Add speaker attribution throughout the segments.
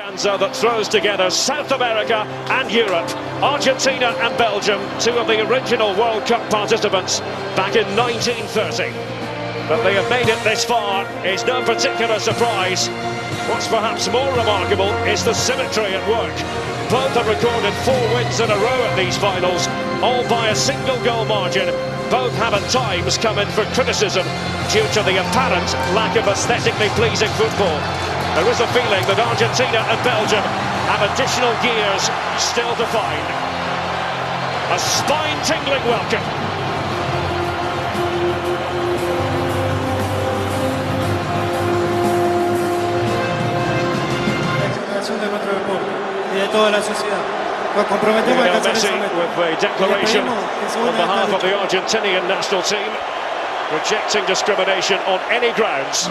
Speaker 1: That throws together South America and Europe. Argentina and Belgium, two of the original World Cup participants back in 1930. But they have made it this far is no particular surprise. What's perhaps more remarkable is the symmetry at work. Both have recorded 4 wins in a row at these finals, all by a single goal margin. Both have at times come in for criticism due to the apparent lack of aesthetically pleasing football. There is a feeling that Argentina and Belgium have additional gears still to find. A spine-tingling welcome. Leo Messi with a declaration on behalf of the Argentinian national team, rejecting discrimination on any grounds.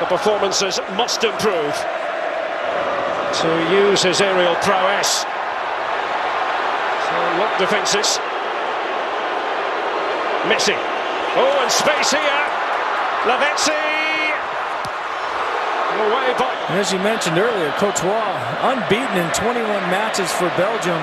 Speaker 1: The performances must improve to use his aerial prowess. So look defences. Messi. Oh, and space here. Lavezzi. Away by.
Speaker 2: As you mentioned earlier, Courtois unbeaten in 21 matches for Belgium.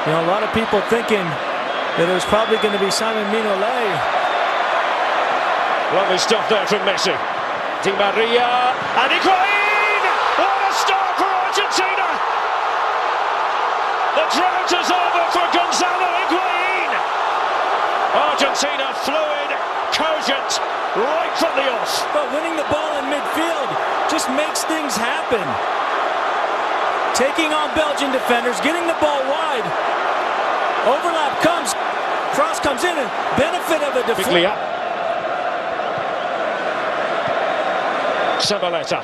Speaker 2: You know, a lot of people thinking that it was probably going to be Simon Mignolet.
Speaker 1: Lovely stuff there from Messi. Di Maria and Higuain! What a start for Argentina! The drought is over for Gonzalo Higuain! Argentina fluid, cogent, right from the off.
Speaker 2: But winning the ball in midfield just makes things happen. Taking on Belgian defenders, getting the ball wide. Overlap comes, cross comes in, and benefit of a deflection.
Speaker 1: Sabaleta.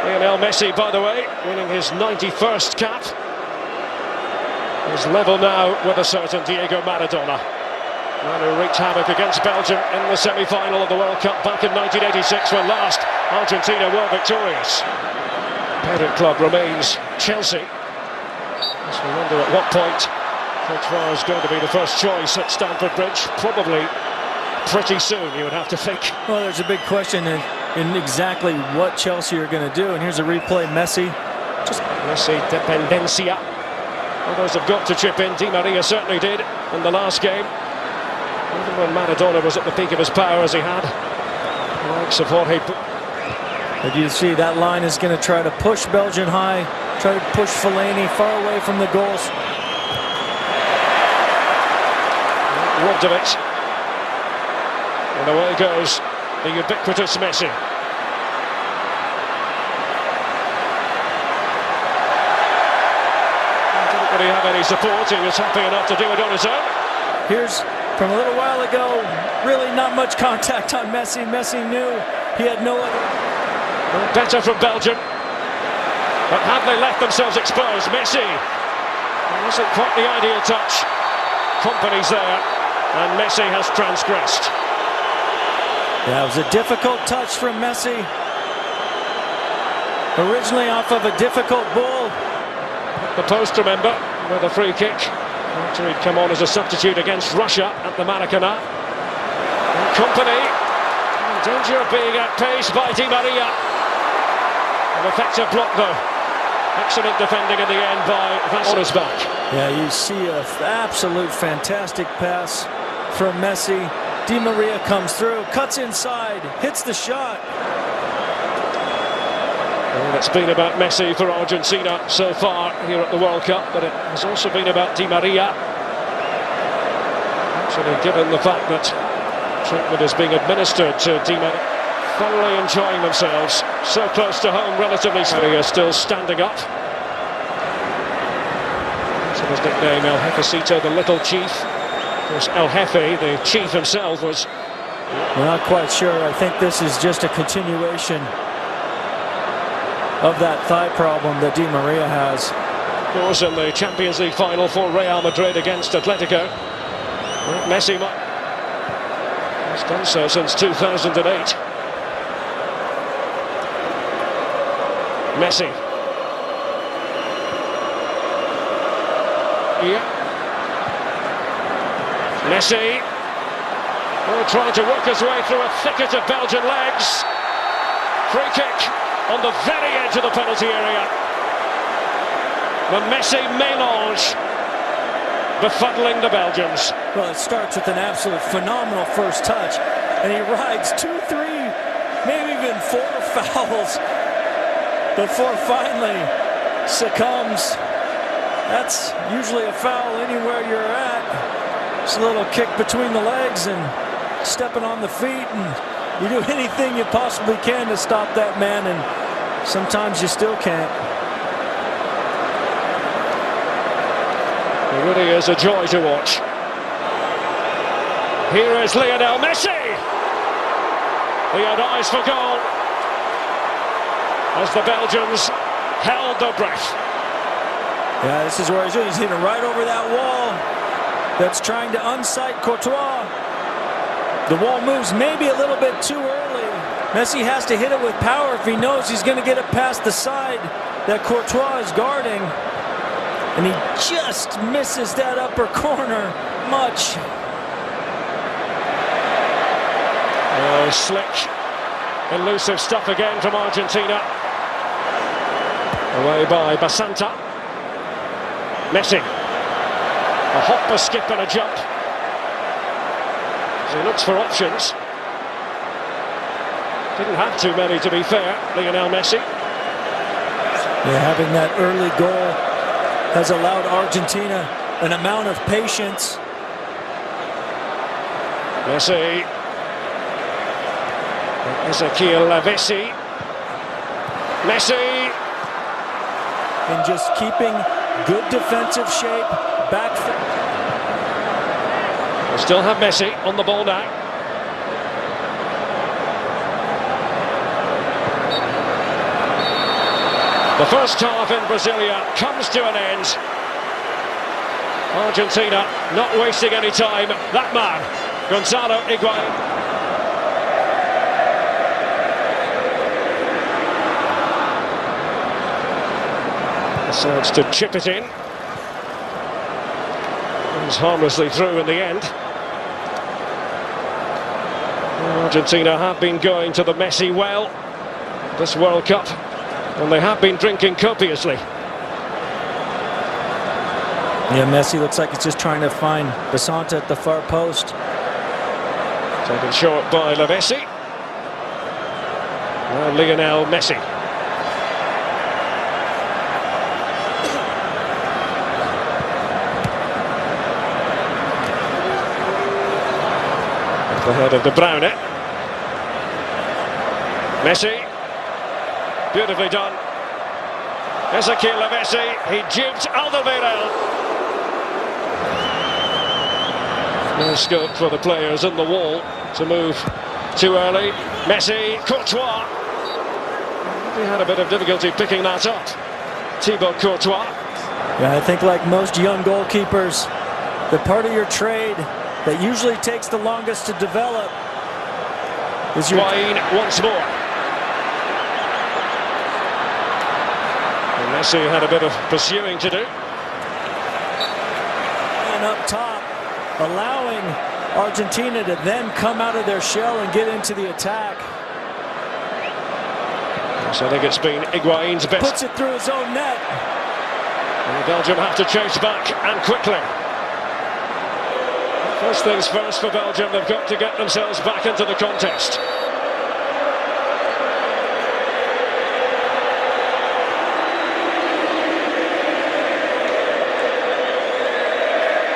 Speaker 1: Lionel Messi, by the way, winning his 91st cap. He's level now with a certain Diego Maradona. Man who wreaked havoc against Belgium in the semi-final of the World Cup back in 1986 when last Argentina were victorious. Parent club remains Chelsea. As we wonder at what point Courtois is going to be the first choice at Stamford Bridge. Probably pretty soon, you would have to think.
Speaker 2: Well, there's a big question in exactly what Chelsea are going to do. And here's a replay. Messi.
Speaker 1: Messi dependencia. Others have got to chip in. Di Maria certainly did in the last game. Even when Maradona was at the peak of his power as he had. Likes of Jorge.
Speaker 2: But you see that line is going to try to push Belgium high. Try to push Fellaini far away from the goals.
Speaker 1: Robbed of it. And away goes the ubiquitous Messi. Didn't really have any support, he was happy enough to do it on his own.
Speaker 2: Here's, from a little while ago, really not much contact on Messi. Messi knew he had no other.
Speaker 1: Better from Belgium. But had they left themselves exposed, Messi, it wasn't quite the ideal touch. Company's there, and Messi has transgressed.
Speaker 2: Yeah, it was a difficult touch from Messi. Originally off of a difficult ball.
Speaker 1: The post, remember, with a free kick. After he'd come on as a substitute against Russia at the Maracanã. Company in danger of being outpaced by Di Maria. An effective block though. Excellent defending in the end by on his back.
Speaker 2: Yeah, you see an absolute fantastic pass from Messi. Di Maria comes through, cuts inside, hits the shot.
Speaker 1: Well, it's been about Messi for Argentina so far here at the World Cup, but it has also been about Di Maria. Actually, given the fact that treatment is being administered to Di Maria, thoroughly enjoying themselves, so close to home, relatively speaking, still standing up. So his nickname, El Jefecito, the Little Chief. Of course, El Jefe, the chief himself, was...
Speaker 2: We're not quite sure. I think this is just a continuation of that thigh problem that Di Maria has.
Speaker 1: Of course, in the Champions League final for Real Madrid against Atletico, Messi has done so since 2008. Messi. Bельгия. Messi, trying to work his way through a thicket of Belgian legs. Free kick on the very edge of the penalty area. The Messi mélange befuddling the Belgians.
Speaker 2: Well, it starts with an absolute phenomenal first touch, and he rides 2, 3, maybe even 4 fouls before finally succumbs. That's usually a foul anywhere you're at. Just a little kick between the legs and stepping on the feet, and you do anything you possibly can to stop that man, and sometimes you still can't.
Speaker 1: It really is a joy to watch. Here is Lionel Messi. He had eyes for goal as the Belgians held their breath.
Speaker 2: Yeah, this is where he's hitting right over that wall that's trying to unsight Courtois. The wall moves maybe a little bit too early. Messi has to hit it with power if he knows he's going to get it past the side that Courtois is guarding. And he just misses that upper corner much.
Speaker 1: Oh, slick, elusive stuff again from Argentina. Away by Basanta. Messi. A hop, a skip and a jump. So he looks for options. Didn't have too many, to be fair, Lionel Messi.
Speaker 2: Yeah, having that early goal has allowed Argentina an amount of patience.
Speaker 1: Messi. Ezequiel Messi. Messi.
Speaker 2: And just keeping good defensive shape back.
Speaker 1: We still have Messi on the ball now. The first half in Brasilia comes to an end. Argentina not wasting any time. That man, Gonzalo Higuain. Decides to chip it in. He's harmlessly through in the end. Argentina have been going to the Messi well this World Cup, and they have been drinking copiously.
Speaker 2: Yeah, Messi looks like he's just trying to find Basanta at the far post.
Speaker 1: Taken short by Messi. Now Lionel Messi. The head of De Bruyne. Messi. Beautifully done. Ezequiel Messi. He duped Alderweireld. No scope for the players in the wall to move too early. Messi. Courtois. He had a bit of difficulty picking that up. Thibaut Courtois.
Speaker 2: Yeah, I think like most young goalkeepers, the part of your trade that usually takes the longest to develop is your...
Speaker 1: Higuain once more. And Messi had a bit of pursuing to do.
Speaker 2: And up top, allowing Argentina to then come out of their shell and get into the attack.
Speaker 1: So I think it's been Higuain's best.
Speaker 2: Puts it through his own net.
Speaker 1: And Belgium have to chase back, and quickly. First things first for Belgium, they've got to get themselves back into the contest.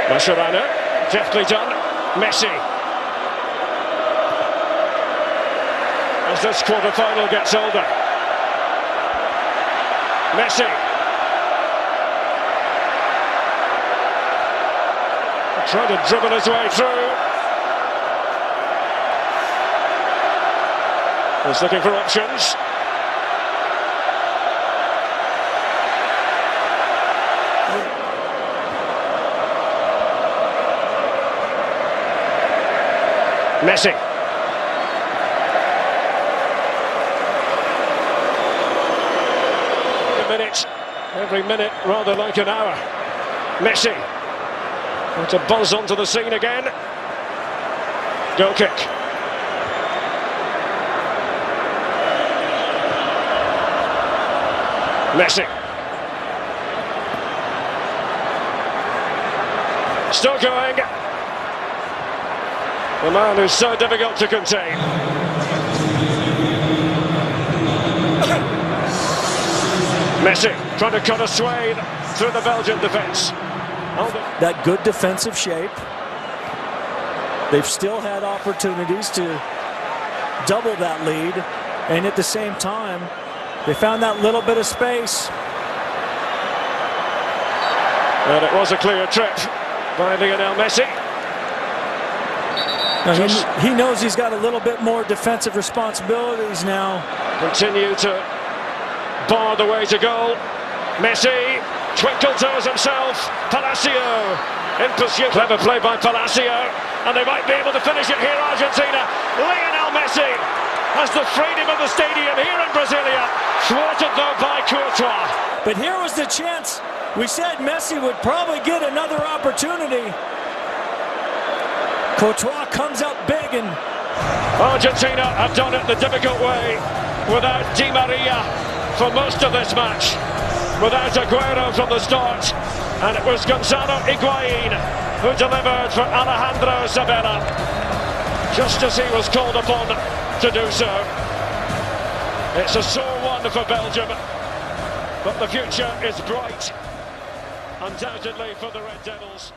Speaker 1: Mascherano, deftly done. Messi. As this quarter-final gets older. Messi. Trying to dribble his way through. He's looking for options. Messi. A minute, every minute rather like an hour. Messi. To buzz onto the scene again. Goal kick. Messi. Still going. The man who's so difficult to contain. Messi trying to cut a swathe through the Belgian defence.
Speaker 2: That good defensive shape. They've still had opportunities to double that lead, and at the same time, they found that little bit of space.
Speaker 1: And it was a clear trip by Lionel Messi.
Speaker 2: Now he knows he's got a little bit more defensive responsibilities now.
Speaker 1: Continue to bar the way to goal. Messi, twinkle toes himself. Palacio in pursuit. Clever play by Palacio, and they might be able to finish it here, Argentina. Lionel Messi has the freedom of the stadium here in Brasilia, thwarted though by Courtois.
Speaker 2: But here was the chance. We said Messi would probably get another opportunity. Courtois comes out big, and
Speaker 1: Argentina have done it the difficult way without Di Maria for most of this match, without Aguero from the start, and it was Gonzalo Higuain who delivered for Alejandro Sabella, just as he was called upon to do so. It's a sore one for Belgium, but the future is bright, undoubtedly, for the Red Devils.